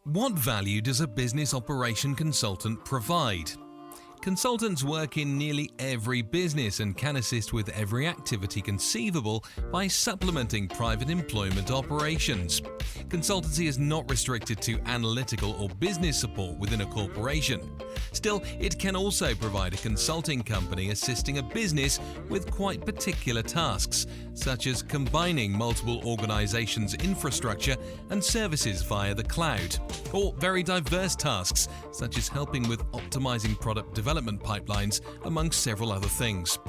What value does a business operation consultant provide? Consultants work in nearly every business and can assist with every activity conceivable by supplementing private employment operations. Consultancy is not restricted to analytical or business support within a corporation. Still, it can also provide a consulting company assisting a business with quite particular tasks, such as combining multiple organizations' infrastructure and services via the cloud, or very diverse tasks, such as helping with optimizing product development pipelines, among several other things.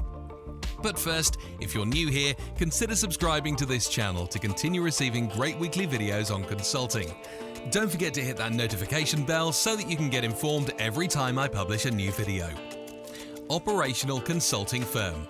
But first, if you're new here, consider subscribing to this channel to continue receiving great weekly videos on consulting. Don't forget to hit that notification bell so that you can get informed every time I publish a new video. Operational consulting firm.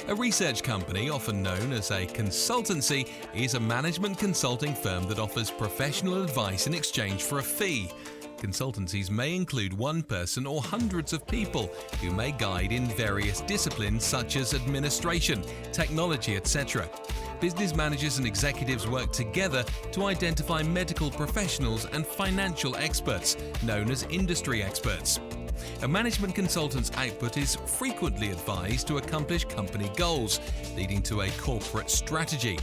A research company, often known as a consultancy, is a management consulting firm that offers professional advice in exchange for a fee. Consultancies may include one person or hundreds of people who may guide in various disciplines such as administration, technology, etc. Business managers and executives work together to identify medical professionals and financial experts, known as industry experts. A management consultant's output is frequently advised to accomplish company goals, leading to a corporate strategy.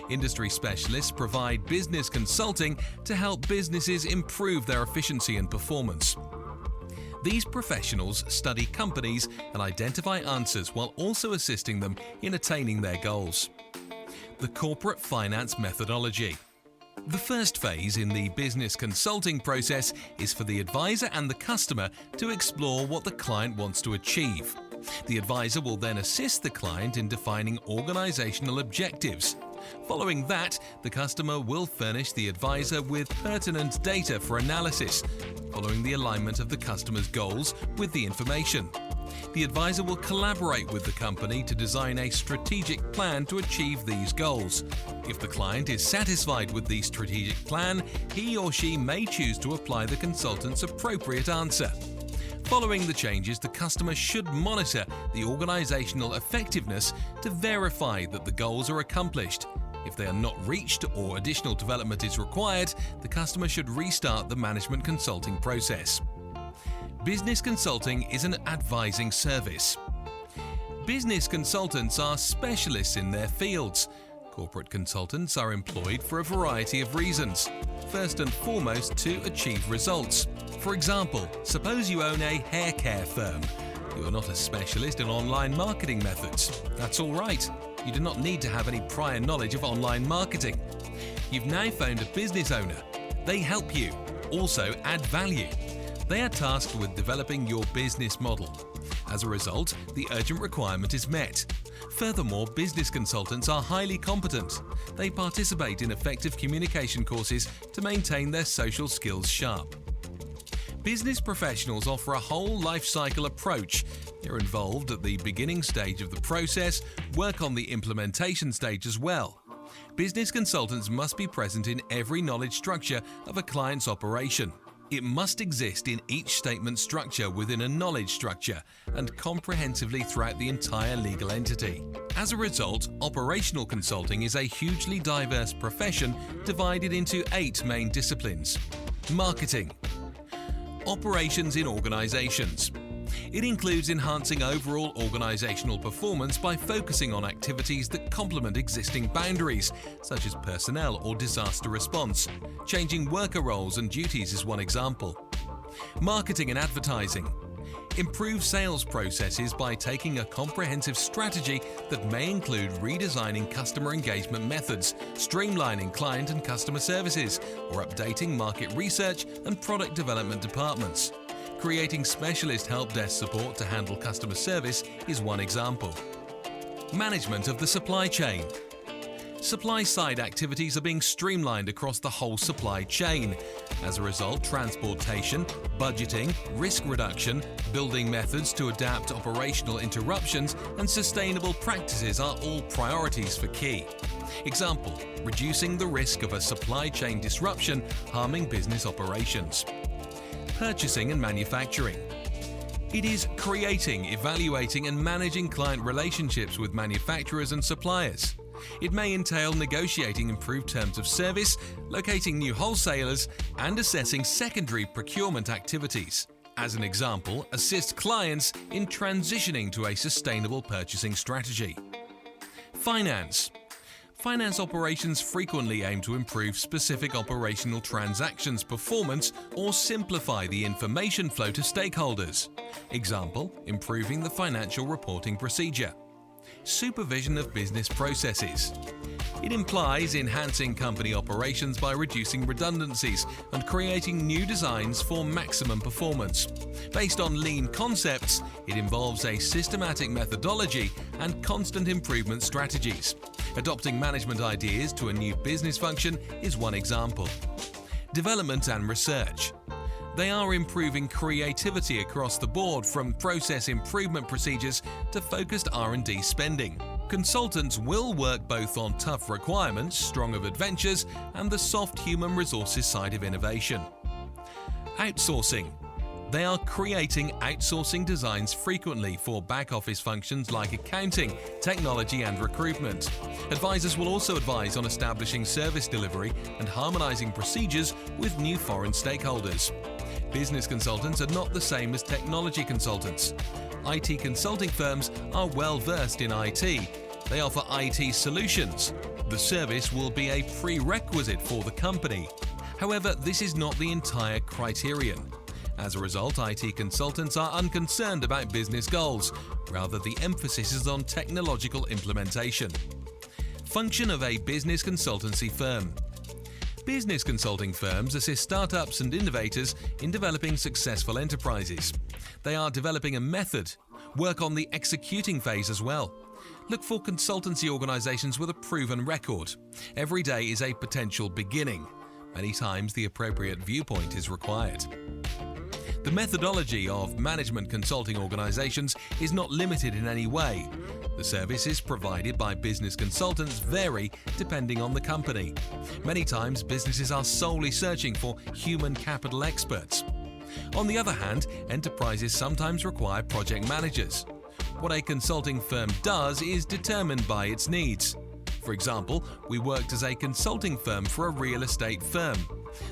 Industry specialists provide business consulting to help businesses improve their efficiency and performance. These professionals study companies and identify answers while also assisting them in attaining their goals. The corporate finance methodology. The first phase in the business consulting process is for the advisor and the customer to explore what the client wants to achieve. The advisor will then assist the client in defining organizational objectives. Following that, the customer will furnish the advisor with pertinent data for analysis, following the alignment of the customer's goals with the information. The advisor will collaborate with the company to design a strategic plan to achieve these goals. If the client is satisfied with the strategic plan, he or she may choose to apply the consultant's appropriate answer. Following the changes, the customer should monitor the organizational effectiveness to verify that the goals are accomplished. If they are not reached or additional development is required, the customer should restart the management consulting process. Business consulting is an advising service. Business consultants are specialists in their fields. Corporate consultants are employed for a variety of reasons. First and foremost, to achieve results. For example, suppose you own a hair care firm. You are not a specialist in online marketing methods. That's all right. You do not need to have any prior knowledge of online marketing. You've now found a business owner. They help you, also add value. They are tasked with developing your business model. As a result, the urgent requirement is met. Furthermore, business consultants are highly competent. They participate in effective communication courses to maintain their social skills sharp. Business professionals offer a whole life cycle approach. They're involved at the beginning stage of the process, work on the implementation stage as well. Business consultants must be present in every knowledge structure of a client's operation. It must exist in each statement structure within a knowledge structure and comprehensively throughout the entire legal entity. As a result, operational consulting is a hugely diverse profession divided into 8 main disciplines. Marketing. Operations in organizations. It includes enhancing overall organizational performance by focusing on activities that complement existing boundaries, such as personnel or disaster response. Changing worker roles and duties is one example. Marketing and advertising. Improve sales processes by taking a comprehensive strategy that may include redesigning customer engagement methods, streamlining client and customer services, or updating market research and product development departments. Creating specialist help desk support to handle customer service is one example. Management of the supply chain. Supply-side activities are being streamlined across the whole supply chain. As a result, transportation, budgeting, risk reduction, building methods to adapt operational interruptions, and sustainable practices are all priorities for key. Example, reducing the risk of a supply chain disruption harming business operations. Purchasing and manufacturing. It is creating, evaluating and managing client relationships with manufacturers and suppliers. It may entail negotiating improved terms of service, locating new wholesalers, and assessing secondary procurement activities. As an example, assist clients in transitioning to a sustainable purchasing strategy. Finance. Finance operations frequently aim to improve specific operational transactions performance or simplify the information flow to stakeholders. Example, improving the financial reporting procedure. Supervision of business processes. It implies enhancing company operations by reducing redundancies and creating new designs for maximum performance. Based on lean concepts, it involves a systematic methodology and constant improvement strategies. Adopting management ideas to a new business function is one example. Development and research. They are improving creativity across the board, from process improvement procedures to focused R&D spending. Consultants will work both on tough requirements, strong of adventures, and the soft human resources side of innovation. Outsourcing. They are creating outsourcing designs frequently for back-office functions like accounting, technology, and recruitment. Advisors will also advise on establishing service delivery and harmonizing procedures with new foreign stakeholders. Business consultants are not the same as technology consultants. IT consulting firms are well versed in IT. They offer IT solutions. The service will be a prerequisite for the company. However, this is not the entire criterion. As a result, IT consultants are unconcerned about business goals. Rather, the emphasis is on technological implementation. Function of a business consultancy firm. Business consulting firms assist startups and innovators in developing successful enterprises. They are developing a method, work on the executing phase as well. Look for consultancy organizations with a proven record. Every day is a potential beginning. Many times the appropriate viewpoint is required. The methodology of management consulting organizations is not limited in any way. The services provided by business consultants vary depending on the company. Many times, businesses are solely searching for human capital experts. On the other hand, enterprises sometimes require project managers. What a consulting firm does is determined by its needs. For example, we worked as a consulting firm for a real estate firm.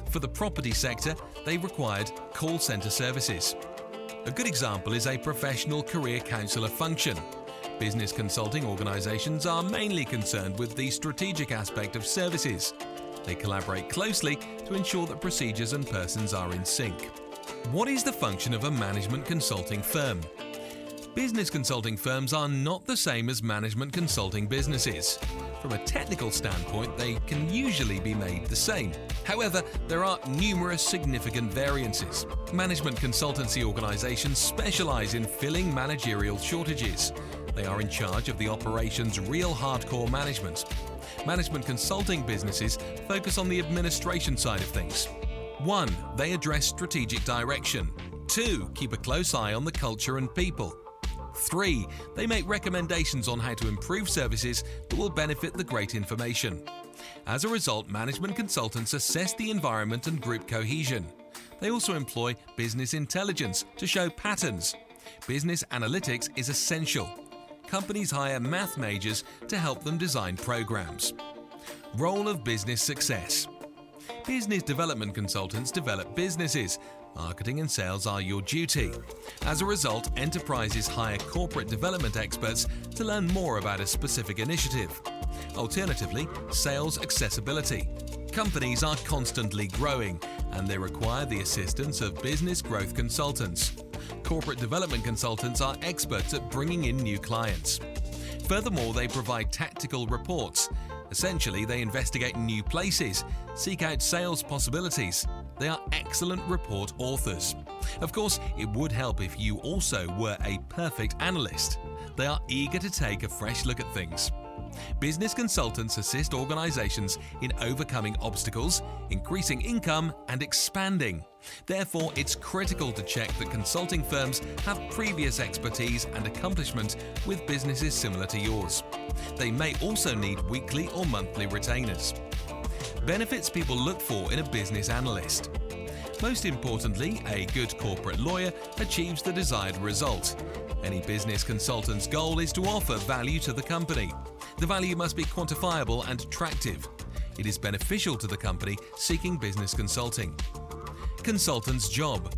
For the property sector, they required call center services. A good example is a professional career counselor function. Business consulting organizations are mainly concerned with the strategic aspect of services. They collaborate closely to ensure that procedures and persons are in sync. What is the function of a management consulting firm? Business consulting firms are not the same as management consulting businesses. From a technical standpoint, they can usually be made the same. However, there are numerous significant variances. Management consultancy organizations specialize in filling managerial shortages. They are in charge of the operations' real hardcore management. Management consulting businesses focus on the administration side of things. 1. They address strategic direction. 2. Keep a close eye on the culture and people. 3. They make recommendations on how to improve services that will benefit the great information. As a result, management consultants assess the environment and group cohesion. They also employ business intelligence to show patterns. Business analytics is essential. Companies hire math majors to help them design programs. Role of business success. Business development consultants develop businesses. Marketing and sales are your duty. As a result, enterprises hire corporate development experts to learn more about a specific initiative. Alternatively, sales accessibility. Companies are constantly growing, and they require the assistance of business growth consultants. Corporate development consultants are experts at bringing in new clients. Furthermore, they provide tactical reports. Essentially, they investigate new places, seek out sales possibilities. They are excellent report authors. Of course, it would help if you also were a perfect analyst. They are eager to take a fresh look at things. Business consultants assist organizations in overcoming obstacles, increasing income, and expanding. Therefore, it's critical to check that consulting firms have previous expertise and accomplishment with businesses similar to yours. They may also need weekly or monthly retainers. Benefits people look for in a business analyst. Most importantly, a good corporate lawyer achieves the desired result. Any business consultant's goal is to offer value to the company. The value must be quantifiable and attractive. It is beneficial to the company seeking business consulting. Consultant's job.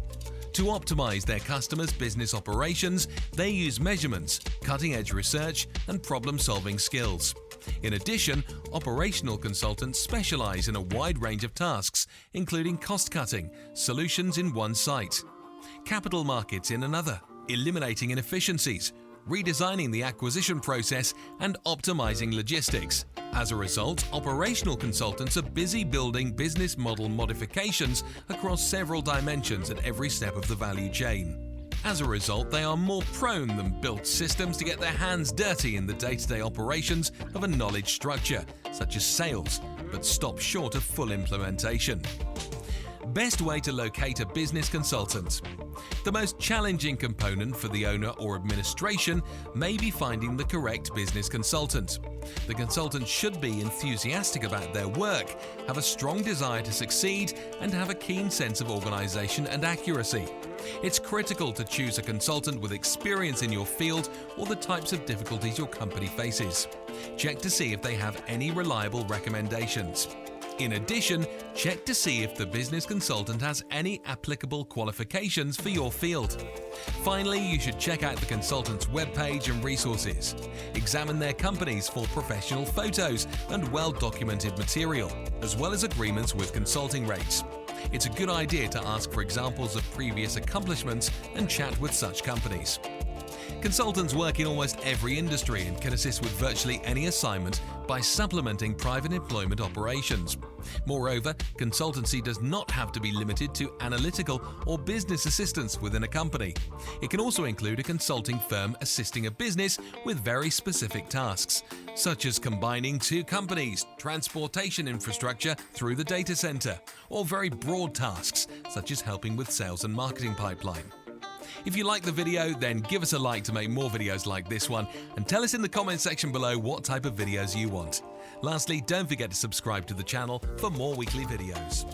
To optimize their customers' business operations, they use measurements, cutting-edge research, and problem-solving skills. In addition, operational consultants specialize in a wide range of tasks, including cost-cutting, solutions in one site, capital markets in another, eliminating inefficiencies, redesigning the acquisition process, and optimizing logistics. As a result, operational consultants are busy building business model modifications across several dimensions at every step of the value chain. As a result, they are more prone than built systems to get their hands dirty in the day-to-day operations of a knowledge structure, such as sales, but stop short of full implementation. Best way to locate a business consultant. The most challenging component for the owner or administration may be finding the correct business consultant. The consultant should be enthusiastic about their work, have a strong desire to succeed, and have a keen sense of organization and accuracy. It's critical to choose a consultant with experience in your field or the types of difficulties your company faces. Check to see if they have any reliable recommendations. In addition, check to see if the business consultant has any applicable qualifications for your field. Finally, you should check out the consultant's webpage and resources. Examine their companies for professional photos and well-documented material, as well as agreements with consulting rates. It's a good idea to ask for examples of previous accomplishments and chat with such companies. Consultants work in almost every industry and can assist with virtually any assignment by supplementing private employment operations. Moreover, consultancy does not have to be limited to analytical or business assistance within a company. It can also include a consulting firm assisting a business with very specific tasks, such as combining two companies, transportation infrastructure through the data center, or very broad tasks, such as helping with sales and marketing pipeline. If you like the video, then give us a like to make more videos like this one, and tell us in the comment section below what type of videos you want. Lastly, don't forget to subscribe to the channel for more weekly videos.